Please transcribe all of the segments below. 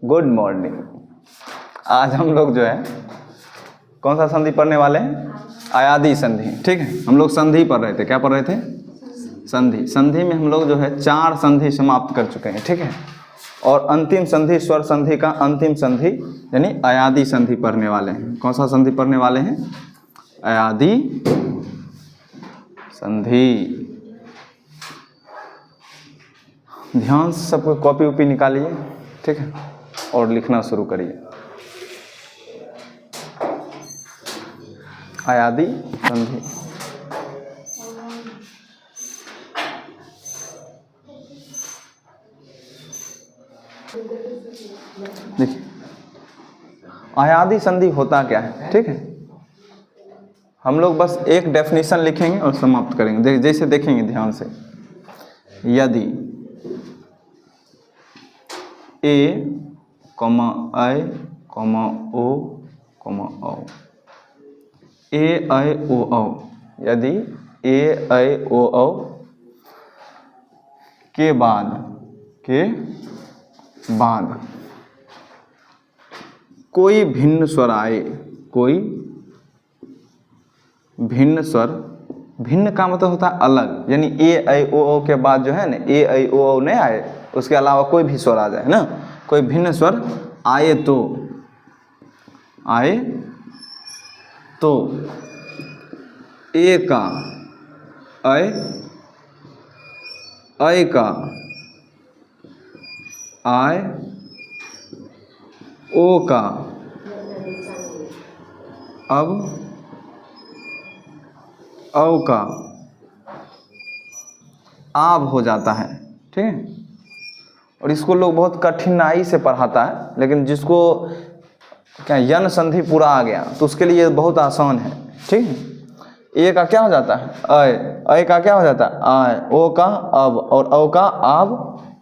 Good morning. आज हम लोग जो है कौन सा संधि पढ़ने वाले हैं? अयादी संधि। ठीक है, हम लोग संधि पढ़ रहे थे। क्या पढ़ रहे थे? संधि। संधि में हम लोग जो है 4 संधि समाप्त कर चुके हैं। ठीक है, और अंतिम संधि स्वर संधि का अंतिम संधि यानी अयादी संधि पढ़ने वाले हैं। कौन सा संधि पढ़ने वाले हैं? अयादी संधि। ध्यान से सबको कॉपी उपी निकालिए। ठीक है, और लिखना शुरू करिए। अयादी संधि। देखिए, अयादी संधि होता क्या है? ठीक है, हम लोग बस एक डेफिनेशन लिखेंगे और समाप्त करेंगे। जैसे देखेंगे ध्यान से, यदि ए कॉमा आई कॉमा ओ कॉमा औ, ए आई ओ औ, यदि ए आई ओ औ के बाद कोई भिन्न स्वर आए, कोई भिन्न स्वर, भिन्न का मतलब होता है अलग, यानी ए आई ओ औ के बाद जो है ना ए आई ओ औ नहीं आए, उसके अलावा कोई भी स्वर आ जाए ना, कोई भिन्न स्वर आए तो ए का ऐ का आय, ओ का अब, औ का आब हो जाता है। ठीक है, और इसको लोग बहुत कठिनाई से पढ़ाता है, लेकिन जिसको क्या यन संधि पूरा आ गया तो उसके लिए बहुत आसान है। ठीक है, ए का क्या हो जाता है? ऐ का क्या हो जाता है? आय, ओ का अब और औ का आब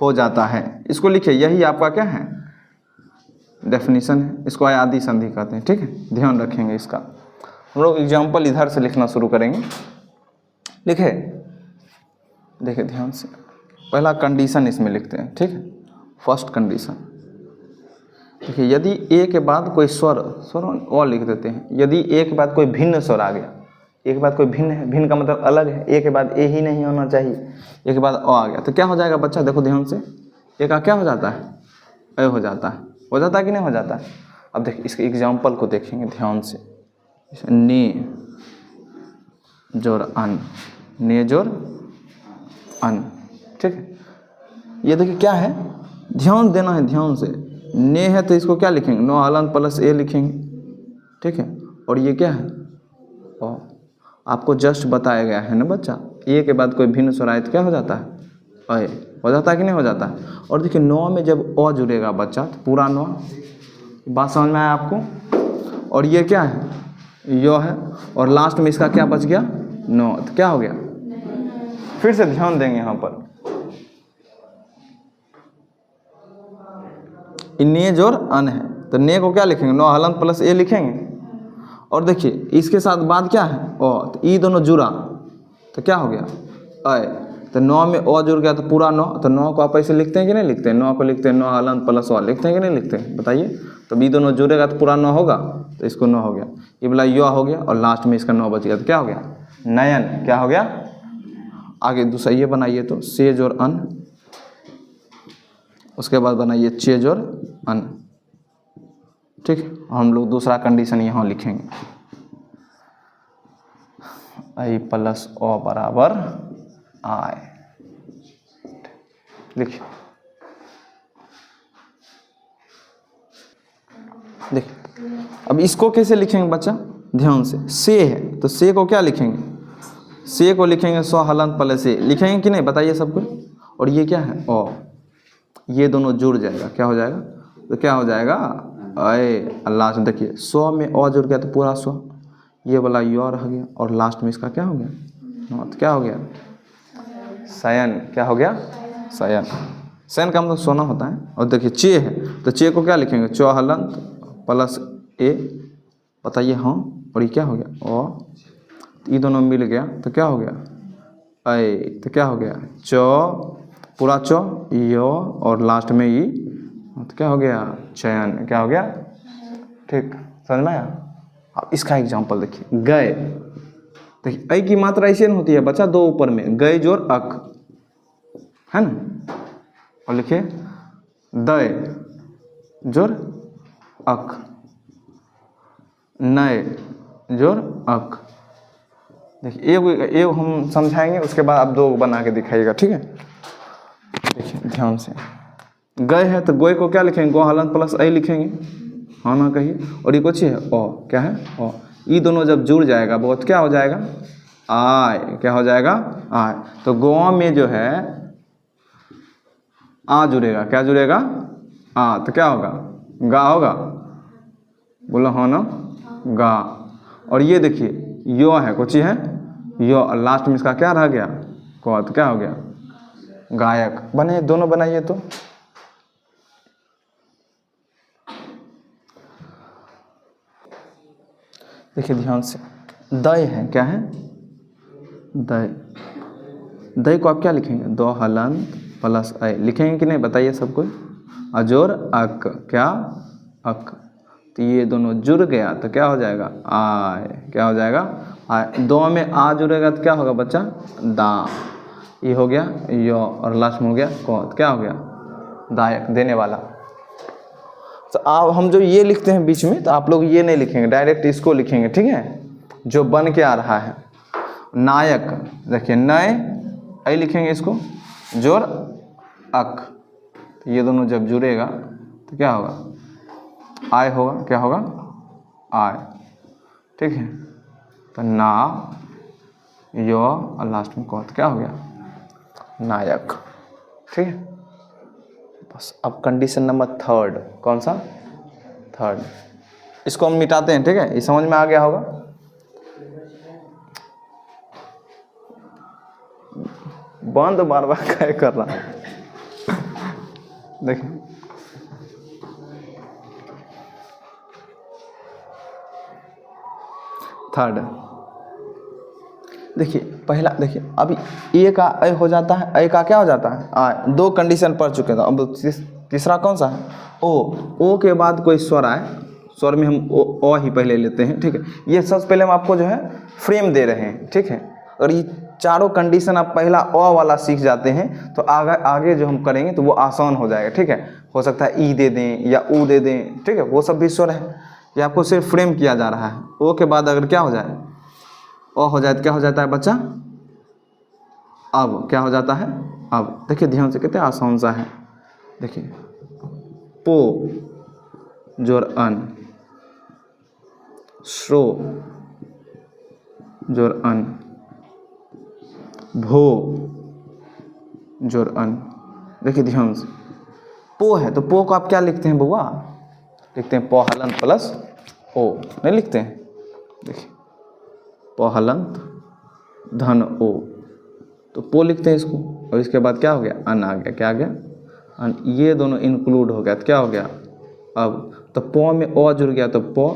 हो जाता है। इसको लिखिए, यही आपका क्या है? डेफिनेशन है। इसको अयादी संधि कहते हैं। ठीक है, ध्यान रखेंगे इसका। हम लोग एग्जाम्पल इधर से लिखना शुरू करेंगे। लिखे, देखिए ध्यान से, पहला कंडीशन इसमें लिखते हैं। ठीक है, फर्स्ट कंडीशन देखिए, यदि ए के बाद कोई स्वर और लिख देते हैं। यदि ए के बाद कोई भिन्न स्वर आ गया, ए के बाद कोई भिन्न है, भिन्न का मतलब अलग है, ए के बाद ए ही नहीं होना चाहिए, ए के बाद अ आ गया तो क्या हो जाएगा बच्चा? देखो ध्यान से, ए का क्या हो जाता है? ऐ हो जाता है। हो जाता है कि नहीं हो जाता है? अब देखिए इसके एग्जाम्पल को देखेंगे ध्यान से। ने जोर अन, ने जोर अन। ठीक है, ये देखिए क्या है, ध्यान देना है ध्यान से। ने है तो इसको क्या लिखेंगे? नो हलन प्लस ए लिखेंगे। ठीक है, और ये क्या है? ओ, आपको जस्ट बताया गया है ना बच्चा, ए के बाद कोई भिन्न स्वर आए तो क्या हो जाता है? ऐ हो जाता है कि नहीं हो जाता है? और देखिए नौ में जब अ जुड़ेगा बच्चा तो पूरा नौ, बात समझ में आया आपको? और ये क्या है? यो है, और लास्ट में इसका क्या बच गया? नौ। तो क्या हो गया? फिर से ध्यान देंगे यहाँ पर, ने जोर अन है तो ने को क्या लिखेंगे? नो हलन प्लस ए लिखेंगे। और देखिए इसके साथ बाद क्या है? ओ, तो ई दोनों जुड़ा तो क्या हो गया? ऐ। तो 9 में ओ जुड़ गया तो पूरा 9। तो 9 को आप ऐसे लिखते हैं कि नहीं लिखते हैं? 9 को लिखते हैं नो हलन प्लस ओ, लिखते हैं कि नहीं लिखते हैं? बताइए। तो बी दोनों जुड़ेगा तो पूरा 9 होगा, तो इसको 9 हो गया। ये बोला यो हो गया, और लास्ट में इसका 9 बच गया तो क्या हो गया? नयन। क्या हो गया? आगे दूसरा ये बनाइए तो से जोर अन, उसके बाद बनाइए चे जोर अन। ठीक, हम लोग दूसरा कंडीशन यहाँ लिखेंगे, आई प्लस ओ बराबर आय। लिखिए, देखिए अब इसको कैसे लिखेंगे बच्चा? ध्यान से है तो से को क्या लिखेंगे? से को लिखेंगे सो हलन प्लस ए लिखेंगे कि नहीं? बताइए सबको। और ये क्या है? ओ, ये दोनों जुड़ जाएगा, क्या हो जाएगा? तो क्या हो जाएगा? ऐ। लास्ट में देखिए 100 में अ जुड़ गया तो पूरा 100, ये वाला यो रह गया, और लास्ट में इसका क्या हो गया? तो क्या हो गया? शयन। क्या हो गया? शयन। शयन का मतलब सोना होता है। और देखिए चे है तो चे को क्या लिखेंगे? चौ हलंत प्लस ए। बताइए हाँ, और ये क्या हो गया? ओ, ये दोनों मिल गया तो क्या हो गया? ऐ। तो क्या हो गया? चौ, पूरा चौ यो, और लास्ट में ई, तो क्या हो गया चयन, क्या हो गया, ठीक, समझ में आया। अब इसका एग्जाम्पल देखिए, गए, देखिए ऐ की मात्रा ऐसे नहीं होती है बच्चा, दो ऊपर में गए जोर अक, है ना, और लिखिए दय जोर अक, नए जोर अक। देखिए एक हम समझाएंगे, उसके बाद आप दो बना के दिखाइएगा, ठीक है। देखिए ध्यान से, गए है तो गोय को क्या लिखेंगे, गो हलन प्लस ऐ लिखेंगे, हाँ ना कहिए। और ये कुछ है ओ, क्या है ओ, ये दोनों जब जुड़ जाएगा बहुत क्या हो जाएगा आय, क्या हो जाएगा आय। तो गोवा में जो है आ जुड़ेगा, क्या जुड़ेगा आ, तो क्या होगा गा होगा, बोलो हाँ ना गा। और ये देखिए यो है, कुछ है यो, और लास्ट में इसका क्या रह गया को, तो क्या हो गया गायक। बने दोनों बनाइए तो, देखिए ध्यान से, दय है, क्या है दय, दय को आप क्या लिखेंगे, दो हलंत प्लस ऐ लिखेंगे कि नहीं बताइए सब कोई, अजोर अक, क्या अक। तो ये दोनों जुड़ गया तो क्या हो जाएगा आय, क्या हो जाएगा आय। दो में आ जुड़ेगा तो क्या होगा बच्चा दा, ये हो गया यो, और लास्ट में हो गया को, तो क्या हो गया दायक, देने वाला। तो आप हम जो ये लिखते हैं बीच में, तो आप लोग ये नहीं लिखेंगे, डायरेक्ट इसको लिखेंगे, ठीक है, जो बन के आ रहा है नायक। देखिए नए ऐ लिखेंगे इसको, जोर अक, तो ये दोनों जब जुड़ेगा तो क्या होगा आय होगा, क्या होगा आय, ठीक है। तो ना यो और लास्ट में को, तो क्या हो गया नायक, ठीक है। बस अब कंडीशन नंबर थर्ड, कौन सा थर्ड, इसको हम मिटाते हैं, ठीक है, ये समझ में आ गया होगा। बंद बार बार क्या कर रहा है देखिए, थर्ड देखिए, पहला देखिए अभी ए का ऐ हो जाता है, ऐ का क्या हो जाता है आ, दो कंडीशन पढ़ चुके हैं। अब तीसरा कौन सा है ओ के बाद कोई स्वर आए, स्वर में हम ओ ही पहले लेते हैं, ठीक है। ये सबसे पहले हम आपको जो है फ्रेम दे रहे हैं, ठीक है। और ये चारों कंडीशन आप पहला ओ वाला सीख जाते हैं तो आगे जो हम करेंगे तो वो आसान हो जाएगा, ठीक है। हो सकता है ई दे दें या ऊ दे दें, ठीक है, वो सब भी स्वर है, ये आपको सिर्फ फ्रेम किया जा रहा है। ओ के बाद अगर क्या हो जाए ओ हो जाए तो क्या हो जाता है बच्चा अब, क्या हो जाता है अब। देखिए ध्यान से, कितने आसान सा है, देखिए पो जोर अन, श्रो जोर अन, भो जोर अन। देखिए ध्यान से, पो है तो पो को आप क्या लिखते हैं बुआ, लिखते हैं पो हलंत प्लस ओ, नहीं लिखते हैं, देखिए पो हलंत धन ओ, तो पो लिखते हैं इसको, और इसके बाद क्या हो गया अन आ गया, क्या आ गया अन। ये दोनों इंक्लूड हो गया तो क्या हो गया अब, तो पो में ओ जुड़ गया तो पो,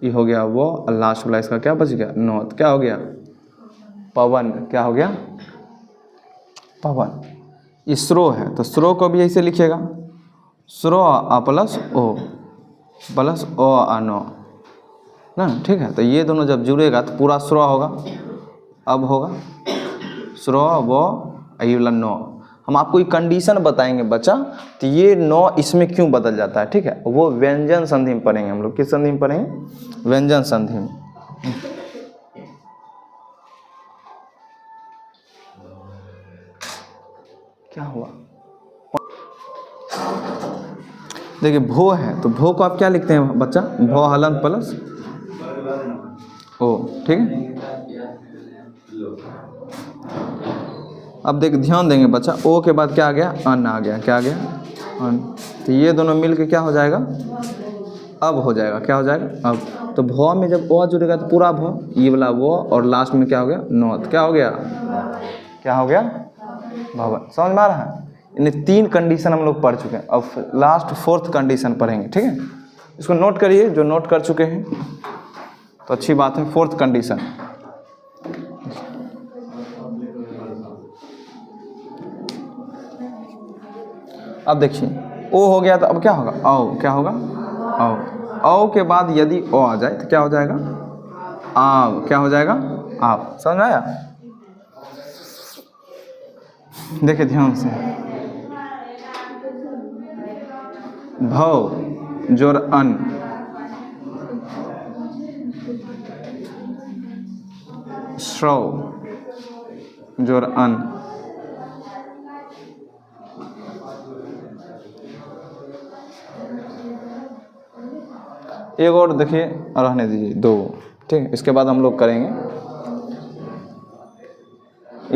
ये हो गया वो, और लास्ट वाला इसका क्या बच गया नो, तो क्या हो गया पवन, क्या हो गया पवन। ये स्रो है तो स्रो को भी ऐसे लिखिएगा, स्रो आ प्लस ओ आ नो ना, ठीक है। तो ये दोनों जब जुड़ेगा तो पूरा स्रो होगा, अब होगा स्रो वो ये वाला नो। हम आपको एक कंडीशन बताएंगे बच्चा, तो ये नो इसमें क्यों बदल जाता है, ठीक है, वो व्यंजन संधि में पढ़ेंगे हम लोग। किस संधि में पढ़ेंगे, व्यंजन संधि में। क्या हुआ देखिए भो है तो भो को आप क्या लिखते हैं बच्चा, भो हलंत प्लस ओ, ठीक है। अब देख ध्यान देंगे बच्चा, ओ के बाद क्या आ गया अन आ गया, क्या आ गया अन। तो ये दोनों मिल के क्या हो जाएगा अब हो जाएगा, क्या हो जाएगा अब। तो भौ में जब ओ जुड़ेगा तो पूरा भौ, ये वाला वो, और लास्ट में क्या हो गया नो, तो क्या हो गया भवन। समझ में आ रहा है, इन्हें तीन कंडीशन हम लोग पढ़ चुके हैं, अब लास्ट फोर्थ कंडीशन पढ़ेंगे, ठीक है। इसको नोट करिए, जो नोट कर चुके हैं तो अच्छी बात है। फोर्थ कंडीशन, अब देखिए ओ हो गया तो अब क्या होगा, औ, क्या होगा, औ। औ के बाद यदि ओ आ जाए तो क्या हो जाएगा, आव, क्या हो जाएगा, आव। समझ में आया? देखिए ध्यान से, भव जोर अन, श्रव जोर अन, एक और देखिए, रहने दीजिए, दो, ठीक है, इसके बाद हम लोग करेंगे।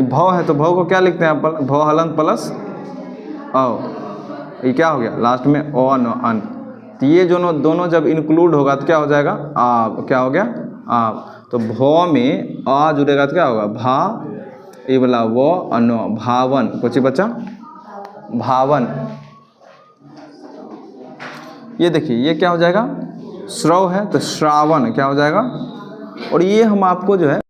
भव है तो भव को क्या लिखते हैं अपन, भव हलंत प्लस औ, ये क्या हो गया लास्ट में ओ न अन, तो ये दोनों जब इंक्लूड होगा तो क्या हो जाएगा, आब, क्या हो गया, आब। तो भ में आ जुड़ेगा तो क्या होगा, भा, ये वाला वो अनो, भावन, कुछ बचा, भावन। ये देखिए ये क्या हो जाएगा, श्रव है तो श्रावण, क्या हो जाएगा। और ये हम आपको जो है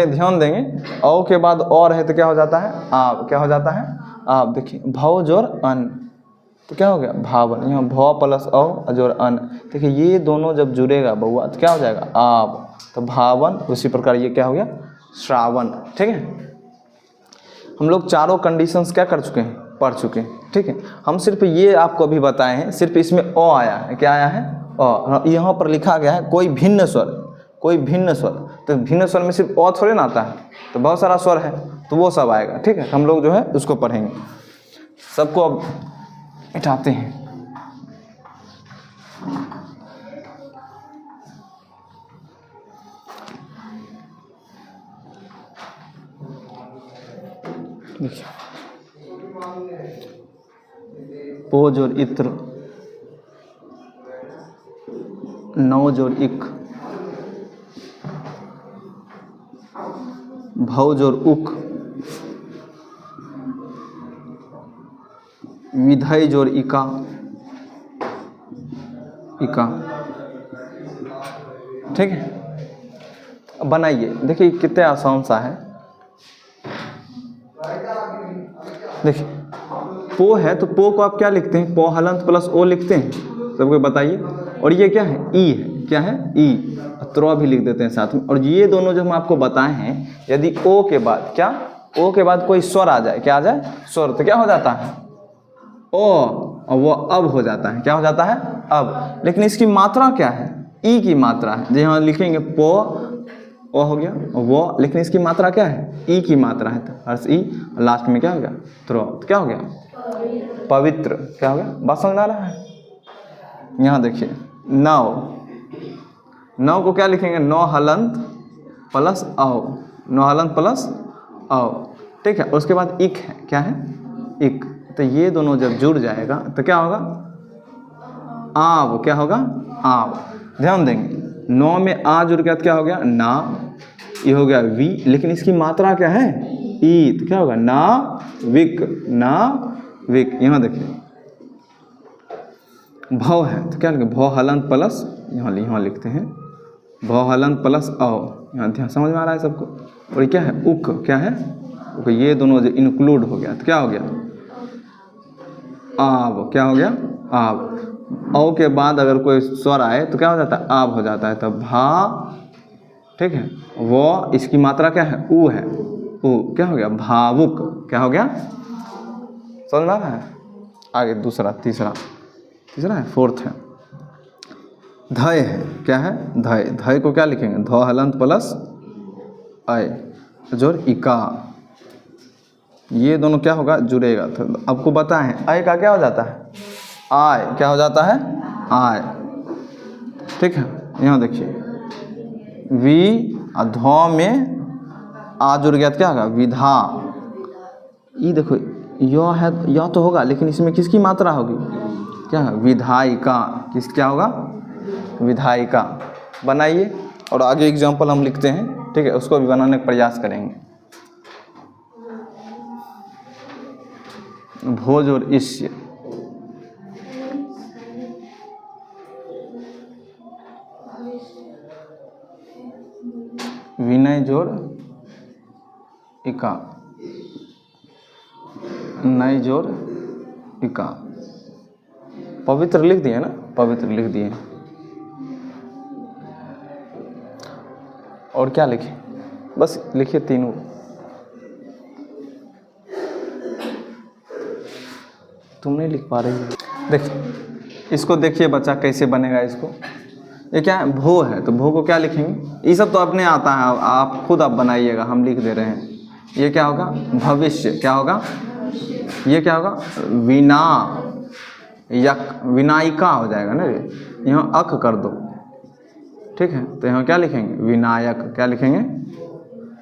ध्यान देंगे, औ के बाद और है तो क्या हो जाता है, आब, क्या हो जाता है, आब। देखिए भव जोर अन तो क्या हो गया, भावन। यहाँ भ प्लस औ जोर अन, देखिए ये दोनों जब जुड़ेगा बउआ तो क्या हो जाएगा, आब, तो भावन। उसी प्रकार ये क्या हो गया, श्रावण। ठीक है, हम लोग चारों कंडीशंस क्या कर चुके हैं, पढ़ चुके हैं। ठीक है, हम सिर्फ ये आपको अभी बताए हैं, सिर्फ इसमें ओ आया है, क्या आया है, ओ। यहाँ पर लिखा गया है कोई भिन्न स्वर, कोई भिन्न स्वर, तो भिन्न स्वर में सिर्फ ओ थोड़े ना आता है, तो बहुत सारा स्वर है, तो वो सब आएगा। ठीक है, हम लोग जो है उसको पढ़ेंगे। सबको अब मिटाते हैं। देखिए पो जोर इत्र, नौ जोर इक, भव जोर उक, विधय जोर इका, इका। ठीक है, अब बनाइए, देखिए कितने आसान सा है। देखिए पो है तो पो को आप क्या लिखते हैं, पो हलंत प्लस ओ लिखते हैं, सबको बताइए। और ये क्या है, ई है, क्या है, ई, त्रो भी लिख देते हैं साथ में। और ये दोनों जो हम आपको बताए हैं, यदि ओ के बाद क्या, ओ के बाद कोई स्वर आ जाए, क्या आ जाए, स्वर, तो क्या हो जाता है, ओ, और वो अब हो जाता है, क्या हो जाता है, अब। लेकिन इसकी मात्रा क्या है, ई की मात्रा है। जो यहाँ लिखेंगे पो, ओ हो गया वो, लेकिन इसकी मात्रा क्या है, ई की मात्रा है, तो हर्ष ई, लास्ट में क्या हो गया, त्रो, तो क्या हो गया, पवित्र। क्या हो गया, बात समझ आ रहा है? यहाँ देखिए नौ, नौ को क्या लिखेंगे, नौ हलंत प्लस औ, नौ हलंत प्लस औ। ठीक है, उसके बाद इक है, क्या है, इक, तो ये दोनों जब जुड़ जाएगा तो क्या होगा, आव, क्या होगा, आव। ध्यान देंगे, नौ में आ जुड़ गया तो क्या हो गया, ना, ये हो गया वी, लेकिन इसकी मात्रा क्या है, ई, तो क्या होगा, ना विक, ना विक। यहाँ देखिए भव है तो क्या लिखे, भव हलंत प्लस, यहाँ लिखते हैं भव हलंत प्लस औ। यहाँ ध्यान, समझ में आ रहा है सबको। और ये क्या है, उक, क्या है, उक, ये दोनों जो इंक्लूड हो गया तो क्या हो गया, आब, क्या हो गया, आब। औ के बाद अगर कोई स्वर आए तो क्या हो जाता है, आब हो जाता है, तो भा। ठीक है, वो, इसकी मात्रा क्या है, ऊ है, ऊ, क्या हो गया, भावुक। क्या हो गया, समझ में आ रहा है? आगे दूसरा, तीसरा है, फोर्थ है, धय है, क्या है, धय। धय को क्या लिखेंगे, ध हलंत प्लस अय जोर इका, ये दोनों क्या होगा, जुड़ेगा। तो आपको पता है अय का क्या हो जाता है, आय, क्या हो जाता है, आय। ठीक है, यहाँ देखिए वी, ध में आ जुड़ गया तो क्या होगा, विधा। ये देखो यह है, यह तो होगा, लेकिन इसमें किसकी मात्रा होगी, क्या है, विधायिका। किस, क्या होगा, विधायिका। बनाइए, और आगे एग्जाम्पल हम लिखते हैं। ठीक है, उसको भी बनाने का प्रयास करेंगे। भोज और इष्य, विनय जोड़ इका, नय जोड़ इका। पवित्र लिख दिए ना, पवित्र लिख दिए। और क्या लिखे, बस लिखिए तीनों। तुम नहीं लिख पा रही हो। देखिए इसको, देखिए बच्चा कैसे बनेगा इसको। ये क्या है, भू है, तो भू को क्या लिखेंगे, ये सब तो अपने आता है, आप खुद आप बनाइएगा, हम लिख दे रहे हैं। ये क्या होगा, भविष्य। क्या होगा, ये क्या होगा, विना यक, विनायिका हो जाएगा ना, यहाँ अक कर दो, ठीक है। तो यहाँ क्या लिखेंगे, विनायक। क्या लिखेंगे,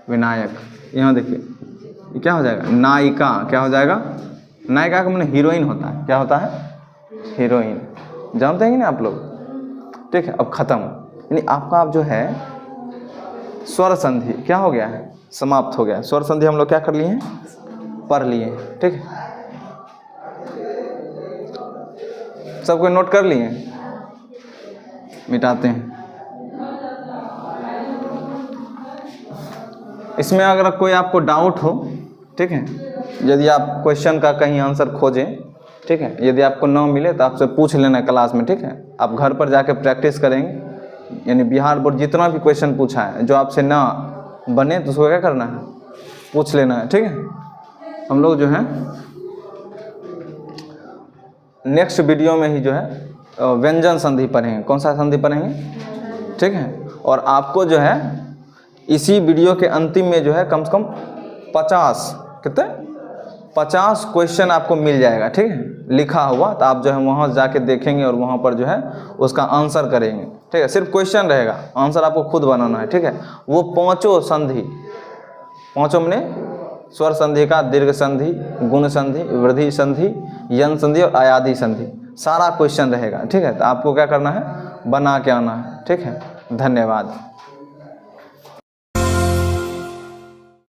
विनायक। यहाँ देखिए ये क्या हो जाएगा, नायिका। क्या हो जाएगा, नायिका का मतलब हीरोइन होता है। क्या होता है, हीरोइन। जानते हैं ना आप लोग, ठीक है। अब खत्म, यानी आपका आप जो है स्वर संधि क्या हो गया है, समाप्त हो गया। स्वर संधि हम लोग क्या कर लिए हैं, पढ़ लिए, ठीक है। सबको नोट कर लिए, मिटाते हैं। इसमें अगर कोई आपको डाउट हो, ठीक है, यदि आप क्वेश्चन का कहीं आंसर खोजें, ठीक है, यदि आपको ना मिले तो आपसे पूछ लेना क्लास में, ठीक है। आप घर पर जाके प्रैक्टिस करेंगे, यानी बिहार बोर्ड जितना भी क्वेश्चन पूछा है जो आपसे ना बने तो उसको क्या करना है, पूछ लेना है, ठीक है। हम लोग जो है नेक्स्ट वीडियो में ही जो है व्यंजन संधि पढ़ेंगे। कौन सा संधि पढ़ेंगे, ठीक है। और आपको जो है इसी वीडियो के अंतिम में जो है कम से कम 50 कितने 50 क्वेश्चन आपको मिल जाएगा, ठीक है, लिखा हुआ। तो आप जो है वहाँ जाके देखेंगे और वहाँ पर जो है उसका आंसर करेंगे, ठीक है। सिर्फ क्वेश्चन रहेगा, आंसर आपको खुद बनाना है, ठीक है। वो पांचों संधि, पांचों में स्वर संधि का, दीर्घ संधि, गुण संधि, वृद्धि संधि, यन संधि और आयादी संधि, सारा क्वेश्चन रहेगा, ठीक है। तो आपको क्या करना है, बना के आना है, ठीक है। धन्यवाद।